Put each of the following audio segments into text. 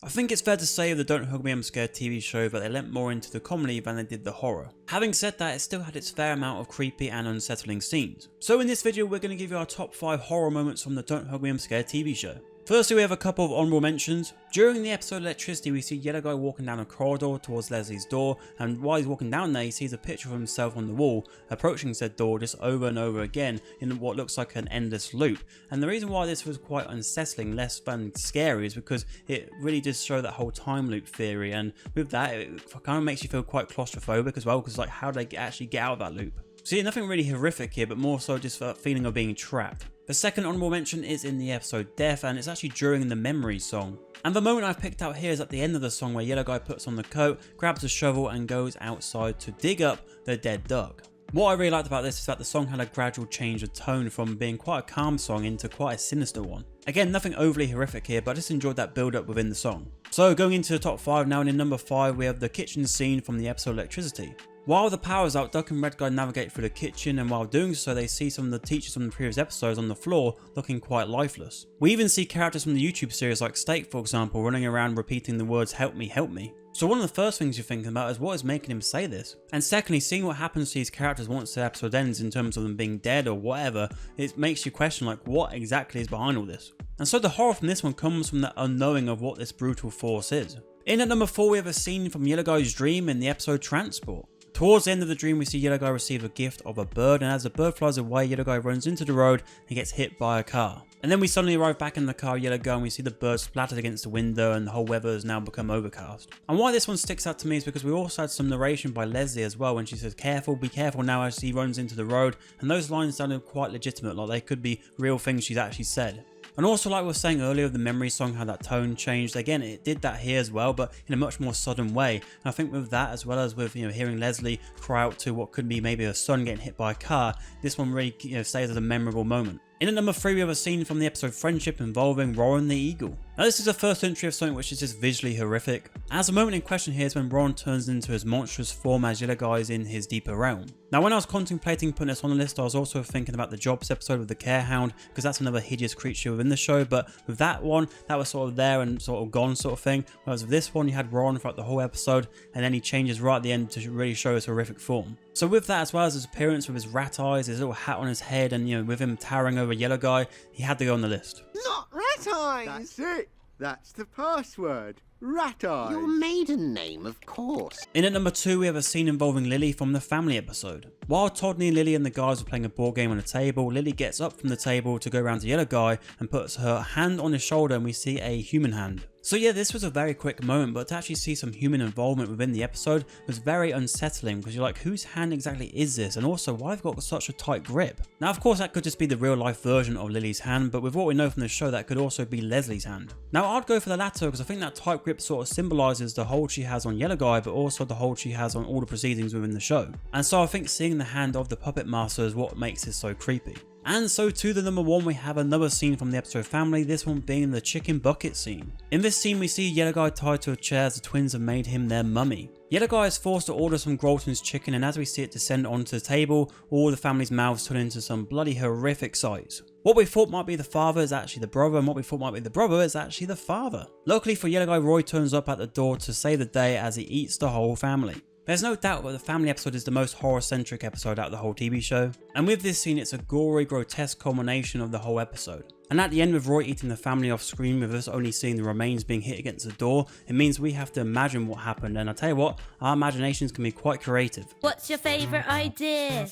I think it's fair to say of the Don't Hug Me I'm Scared TV show that they leant more into the comedy than they did the horror. Having said that, it still had its fair amount of creepy and unsettling scenes. So in this video we're going to give you our top 5 horror moments from the Don't Hug Me I'm Scared TV show. Firstly, we have a couple of honourable mentions. During the episode Electricity, we see Yellow Guy walking down a corridor towards Leslie's door, and while he's walking down there he sees a picture of himself on the wall, approaching said door just over and over again in what looks like an endless loop. And the reason why this was quite unsettling, less than scary, is because it really does show that whole time loop theory, and with that it kind of makes you feel quite claustrophobic as well, because like, how do they actually get out of that loop? So yeah, nothing really horrific here, but more so just that feeling of being trapped. The second honourable mention is in the episode Death, and it's actually during the Memory song. And the moment I've picked out here is at the end of the song, where Yellow Guy puts on the coat, grabs a shovel and goes outside to dig up the dead dog. What I really liked about this is that the song had a gradual change of tone from being quite a calm song into quite a sinister one. Again, nothing overly horrific here, but I just enjoyed that build up within the song. So going into the top 5 now, and in number 5 we have the kitchen scene from the episode Electricity. While the power's out, Duck and Red Guy navigate through the kitchen, and while doing so they see some of the teachers from the previous episodes on the floor looking quite lifeless. We even see characters from the YouTube series like Steak, for example, running around repeating the words "help me, help me." So one of the first things you're thinking about is what is making him say this. And secondly, seeing what happens to these characters once the episode ends in terms of them being dead or whatever, it makes you question like what exactly is behind all this. And so the horror from this one comes from the unknowing of what this brutal force is. In at number 4 we have a scene from Yellow Guy's dream in the episode Transport. Towards the end of the dream we see Yellow Guy receive a gift of a bird, and as the bird flies away Yellow Guy runs into the road and gets hit by a car. And then we suddenly arrive back in the car Yellow Guy, and we see the bird splattered against the window and the whole weather has now become overcast. And why this one sticks out to me is because we also had some narration by Leslie as well when she says careful, be careful now, as he runs into the road, and those lines sounded quite legitimate, like they could be real things she's actually said. And also, like we were saying earlier, the Memory song, how that tone changed. Again, it did that here as well, but in a much more sudden way. And I think with that, as well as with hearing Leslie cry out to what could be maybe her son getting hit by a car, this one really stays as a memorable moment. In at number 3 we have a scene from the episode Friendship involving Ron the Eagle. Now this is the first entry of something which is just visually horrific, as the moment in question here is when Ron turns into his monstrous form as Yellow Guy is in his deeper realm. Now when I was contemplating putting this on the list, I was also thinking about the Jobs episode with the Carehound, because that's another hideous creature within the show, but with that one, that was sort of there and sort of gone sort of thing, whereas with this one you had Ron throughout the whole episode, and then he changes right at the end to really show his horrific form. So with that, as well as his appearance with his rat eyes, his little hat on his head, and with him towering over Yellow Guy, he had to go on the list. Not rat eyes! That's it. That's the password. Rat eyes. Your maiden name, of course. In at number 2 we have a scene involving Lily from the family episode. While Todney, Lily and the guys are playing a board game on a table, Lily gets up from the table to go around to Yellow Guy and puts her hand on his shoulder, and we see a human hand. So yeah, this was a very quick moment, but to actually see some human involvement within the episode was very unsettling, because you're like, whose hand exactly is this, and also why have got such a tight grip? Now of course that could just be the real life version of Lily's hand, but with what we know from the show that could also be Leslie's hand. Now I'd go for the latter, because I think that tight grip sort of symbolises the hold she has on Yellow Guy, but also the hold she has on all the proceedings within the show. And so I think seeing the hand of the puppet master is what makes this so creepy. And so to the number 1 we have another scene from the episode Family, this one being the chicken bucket scene. In this scene we see Yellow Guy tied to a chair as the twins have made him their mummy. Yellow Guy is forced to order some Grolton's chicken, and as we see it descend onto the table, all the family's mouths turn into some bloody horrific sights. What we thought might be the father is actually the brother, and what we thought might be the brother is actually the father. Luckily for Yellow Guy, Roy turns up at the door to save the day as he eats the whole family. There's no doubt that the family episode is the most horror-centric episode out of the whole TV show, and with this scene it's a gory, grotesque culmination of the whole episode. And at the end, with Roy eating the family off screen with us only seeing the remains being hit against the door, it means we have to imagine what happened, and I tell you what, our imaginations can be quite creative. What's your favourite idea?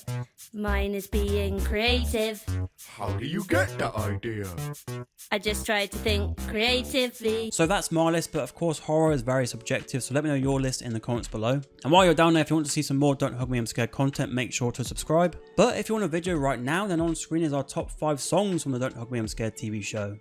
Mine is being creative. How do you get that idea? I just tried to think creatively. So that's my list, but of course horror is very subjective, so let me know your list in the comments below. And while you're down there, if you want to see some more Don't Hug Me I'm Scared content, make sure to subscribe. But if you want a video right now, then on screen is our top 5 songs from the Don't Hug Me I'm Scared TV show.